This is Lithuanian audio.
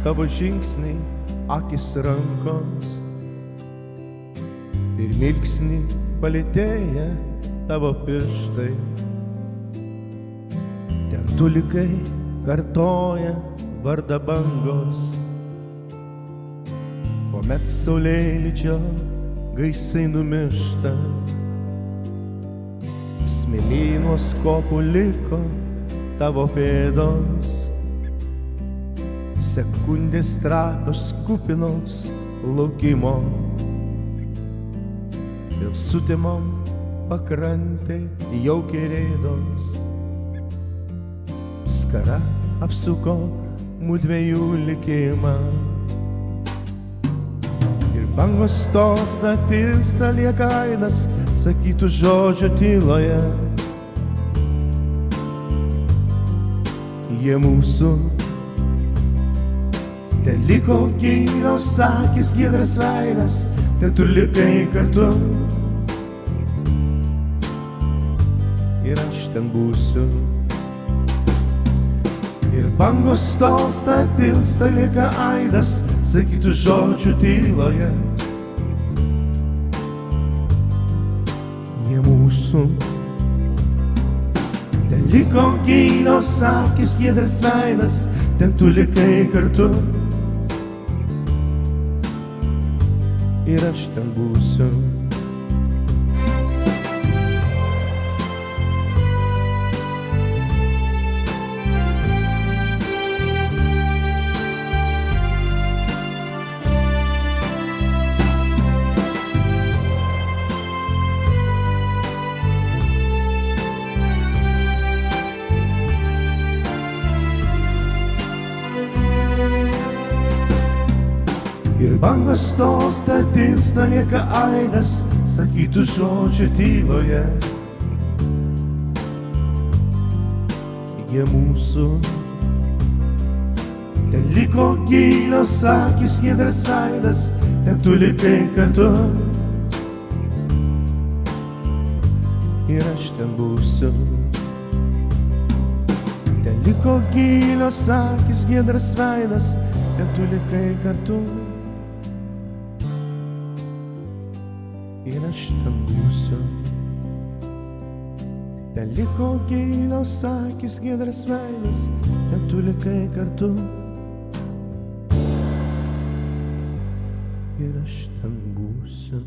tavo žingsniai, akis rankos ir milksnį palėtėja tavo pirštai. Ten tu likai kartoja vardą bangos, kuomet saulėlydžio gaisai numiršta. Smėlynuos kopų liko tavo pėdos, sekundės trapios kupinos laukimo. Ir sutemom pakrantei jaukiai rėdos, skara apsuko mudviejų likimą. Ir bangos tosta, tilsta, lieka aidas sakytų žodžio tyloje. Jie mūsų, ten liko gilios akys, giedras veidas, ten tu likai kartu. Ir aš ten būsiu. Ir bangos tolsta, tilsta, lieka aidas sakytų žodžių tyloje. Jie mūsų, ten liko gilios akys, giedras veidas, ten tu likai kartu. Ir aš ten būsiu. Ir bangos tolsta, tilsta, lieka aidas sakytų žodžio tyloje. Jie mūsų, ten liko gilios akys, giedras veidas, ten tu likai kartu. Ir aš ten būsiu. Ten liko gilios akys, giedras veidas, ten tu likai kartu. Ir aš ten būsiu. Ten liko gilios akys, giedras veidas, ten tu likai kartu. Ir aš ten būsiu.